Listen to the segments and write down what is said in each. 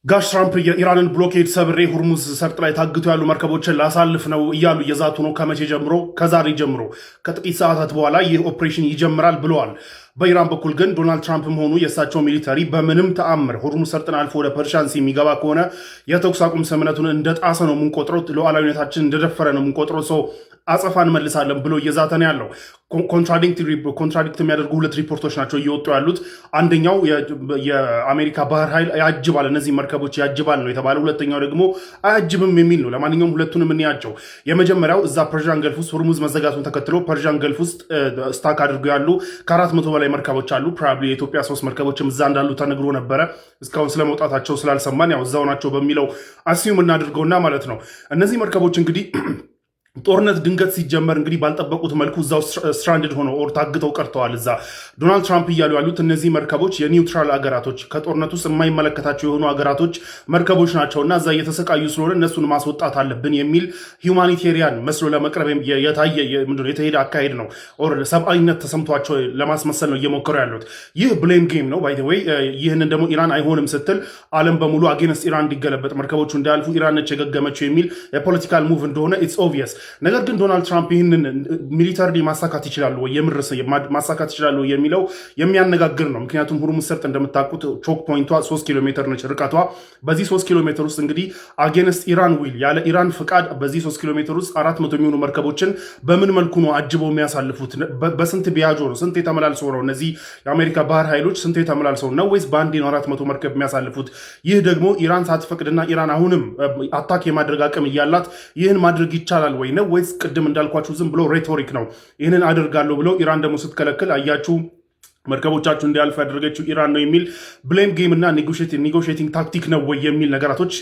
ጋሽ ትራምፕ የኢራንን ብሎኬድ ሰብሬ ሁርሙዝ ሰርጥ ላይ ታግቶ ያሉ መርከቦችን ላሳልፍ ነው እያሉ እየዛቱ ነው። ከመቼ ጀምሮ? ከዛሬ ጀምሮ ከጥቂት ሰዓታት በኋላ ይህ ኦፕሬሽን ይጀምራል ብለዋል። በኢራን በኩል ግን ዶናልድ ትራምፕም ሆኑ የእሳቸው ሚሊተሪ በምንም ተአምር ሁርሙዝ ሰርጥን አልፎ ወደ ፐርሺያን ሲ የሚገባ ከሆነ የተኩስ አቁም ስምምነቱን እንደጣሰ ነው የምንቆጥረው፣ ሉዓላዊነታችን እንደደፈረ ነው የምንቆጥረው፣ ሰው አጸፋ እንመልሳለን ብሎ እየዛተ ነው ያለው። ኮንትራዲክት የሚያደርጉ ሁለት ሪፖርቶች ናቸው እየወጡ ያሉት። አንደኛው የአሜሪካ ባህር ኃይል ያጅባል፣ እነዚህ መርከቦች ያጅባል ነው የተባለ። ሁለተኛው ደግሞ አያጅብም የሚል ነው። ለማንኛውም ሁለቱንም እንያቸው። የመጀመሪያው እዛ ፐርሺያን ገልፍ ውስጥ ሁርሙዝ መዘጋቱን ተከትሎ ፐርሺያን ገልፍ ውስጥ ስታክ አድርገው ያሉ ከ400 በላይ መርከቦች አሉ። ፕሮባብሊ የኢትዮጵያ 3 መርከቦችም እዛ እንዳሉ ተነግሮ ነበረ። እስካሁን ስለመውጣታቸው ስላልሰማን ያው እዛው ናቸው በሚለው አስዩም እናድርገውና ማለት ነው። እነዚህ መርከቦች እንግዲህ ጦርነት ድንገት ሲጀመር እንግዲህ ባልጠበቁት መልኩ እዛው ስትራንድድ ሆነው ኦር ታግተው ቀርተዋል። እዛ ዶናልድ ትራምፕ እያሉ ያሉት እነዚህ መርከቦች የኒውትራል አገራቶች ከጦርነት ውስጥ የማይመለከታቸው የሆኑ አገራቶች መርከቦች ናቸውና እዛ እየተሰቃዩ ስለሆነ እነሱን ማስወጣት አለብን የሚል ሂውማኒቴሪያን መስሎ ለመቅረብ የተሄደ አካሄድ ነው። ኦር ሰብአዊነት ተሰምቷቸው ለማስመሰል ነው እየሞከሩ ያሉት። ይህ ብሌም ጌም ነው ባይ ዘ ዌይ። ይህንን ደግሞ ኢራን አይሆንም ስትል ዓለም በሙሉ አጌንስት ኢራን እንዲገለበጥ መርከቦቹ እንዳያልፉ ኢራን ነች የገገመችው የሚል የፖለቲካል ሙቭ እንደሆነ ኢትስ ኦብቪየስ። ነገር ግን ዶናልድ ትራምፕ ይህንን ሚሊተሪ ማሳካት ይችላሉ ወይ የምርስ ማሳካት ይችላሉ የሚለው የሚያነጋግር ነው። ምክንያቱም ሁርሙዝ ሰርጥ እንደምታውቁት ቾክ ፖይንቷ 3 ኪሎ ሜትር ነች ርቀቷ። በዚህ 3 ኪሎ ሜትር ውስጥ እንግዲህ አጌንስት ኢራን ዊል ያለ ኢራን ፍቃድ በዚህ 3 ኪሎ ሜትር ውስጥ 400 የሚሆኑ መርከቦችን በምን መልኩ ነው አጅበው የሚያሳልፉት? በስንት ቢያጆ ነው? ስንት የተመላልሰው ነው? እነዚህ የአሜሪካ ባህር ኃይሎች ስንት የተመላልሰው ነው? ወይስ በአንዴ ነው 400 መርከብ የሚያሳልፉት? ይህ ደግሞ ኢራን ሳትፈቅድና ኢራን አሁንም አታክ የማድረግ አቅም እያላት ይህን ማድረግ ይቻላል ወይ ነው ወይስ ቅድም እንዳልኳችሁ ዝም ብሎ ሬቶሪክ ነው? ይህንን አደርጋለሁ ብሎ ኢራን ደግሞ ስትከለክል አያችሁ መርከቦቻችሁ እንዲያልፍ ያደረገችው ኢራን ነው የሚል ብሌም ጌም እና ኔጎሽቲንግ ታክቲክ ነው ወይ የሚል ነገራቶች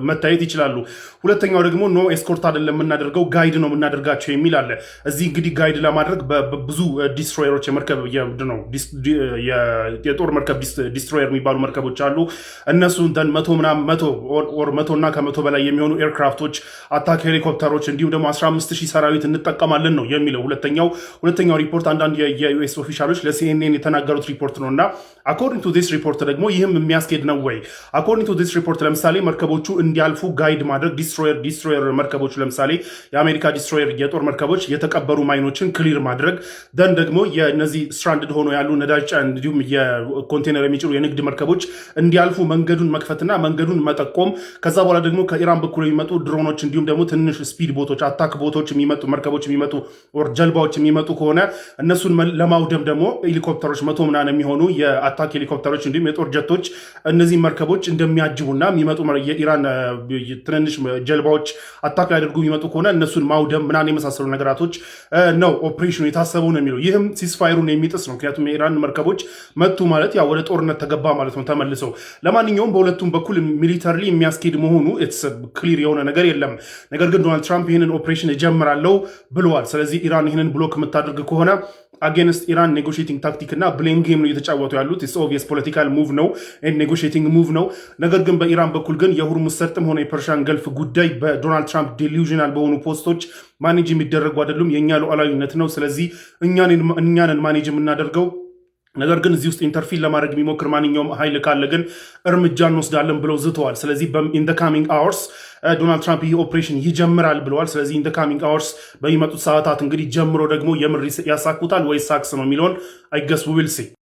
መታየት ይችላሉ። ሁለተኛው ደግሞ ኖ ኤስኮርት አይደለም የምናደርገው ጋይድ ነው የምናደርጋቸው የሚል አለ። እዚህ እንግዲህ ጋይድ ለማድረግ ብዙ ዲስትሮየሮች የጦር መርከብ ዲስትሮየር የሚባሉ መርከቦች አሉ። እነሱ መቶ እና ከመቶ በላይ የሚሆኑ ኤርክራፍቶች፣ አታክ ሄሊኮፕተሮች እንዲሁም ደግሞ 15,000 ሰራዊት እንጠቀማለን ነው የሚለው ሁለተኛው ሪፖርት። አንዳንድ የዩኤስ ኦፊሻሎች ለሲኤንኤን የተናገሩት ሪፖርት ነው እና አኮርዲንግ ቱ ዲስ ሪፖርት ደግሞ ይህም የሚያስኬድ ነው ወይ? አኮርዲንግ ቱ ዲስ ሪፖርት ለምሳሌ መርከቦቹ እንዲያልፉ ጋይድ ማድረግ ዲስትሮየር መርከቦቹ ለምሳሌ የአሜሪካ ዲስትሮየር የጦር መርከቦች የተቀበሩ ማይኖችን ክሊር ማድረግ፣ ደን ደግሞ የነዚህ ስትራንድድ ሆኖ ያሉ ነዳጅ ጫኝ እንዲሁም የኮንቴነር የሚጭሩ የንግድ መርከቦች እንዲያልፉ መንገዱን መክፈትና መንገዱን መጠቆም፣ ከዛ በኋላ ደግሞ ከኢራን በኩል የሚመጡ ድሮኖች እንዲሁም ደግሞ ትንሽ ስፒድ ቦቶች አታክ ቦቶች የሚመጡ መርከቦች የሚመጡ ወር ጀልባዎች የሚመጡ ከሆነ እነሱን ለማውደም ደግሞ ሄሊኮፕተሮች 100 ምናምን የሚሆኑ የአታክ ሄሊኮፕተሮች እንዲሁም የጦር ጀቶች እነዚህ መርከቦች እንደሚያጅቡና የሚመጡ የኢራን ትንንሽ ጀልባዎች አታክ ሊያደርጉ የሚመጡ ከሆነ እነሱን ማውደም ምናምን የመሳሰሉ ነገራቶች ነው ኦፕሬሽኑ የታሰበው ነው የሚለው። ይህም ሲስፋይሩን የሚጥስ ነው። ምክንያቱም የኢራን መርከቦች መቱ ማለት ያው ወደ ጦርነት ተገባ ማለት ነው ተመልሰው። ለማንኛውም በሁለቱም በኩል ሚሊተሪ የሚያስኬድ መሆኑ ክሊር የሆነ ነገር የለም። ነገር ግን ዶናልድ ትራምፕ ይህንን ኦፕሬሽን እጀምራለሁ ብለዋል። ስለዚህ ኢራን ይህንን ብሎክ የምታደርግ ከሆነ አጌንስት ኢራን ኔጎሽቲንግ ታክቲክ እና ብሌም ጌም ነው እየተጫወቱ ያሉት። ኦብቪየስ ፖለቲካል ሙቭ ነው፣ ኔጎሽቲንግ ሙቭ ነው። ነገር ግን በኢራን በኩል ግን የሁርሙዝ ሰርጥም ሆነ የፐርሺያን ገልፍ ጉዳይ በዶናልድ ትራምፕ ዲሉዥናል በሆኑ ፖስቶች ማኔጅ የሚደረጉ አይደሉም። የእኛ ሉዓላዊነት ነው፣ ስለዚህ እኛንን ማኔጅ የምናደርገው። ነገር ግን እዚህ ውስጥ ኢንተርፊን ለማድረግ የሚሞክር ማንኛውም ኃይል ካለ ግን እርምጃ እንወስዳለን ብለው ዝተዋል። ስለዚህ ኢን ዘ ካሚንግ አወርስ ዶናልድ ትራምፕ ይህ ኦፕሬሽን ይጀምራል ብለዋል። ስለዚህ ኢን ዘ ካሚንግ አወርስ በሚመጡት ሰዓታት እንግዲህ ጀምሮ ደግሞ የምር ያሳኩታል ወይ ሳክስ ነው የሚለውን አይገስ ዊል ሲ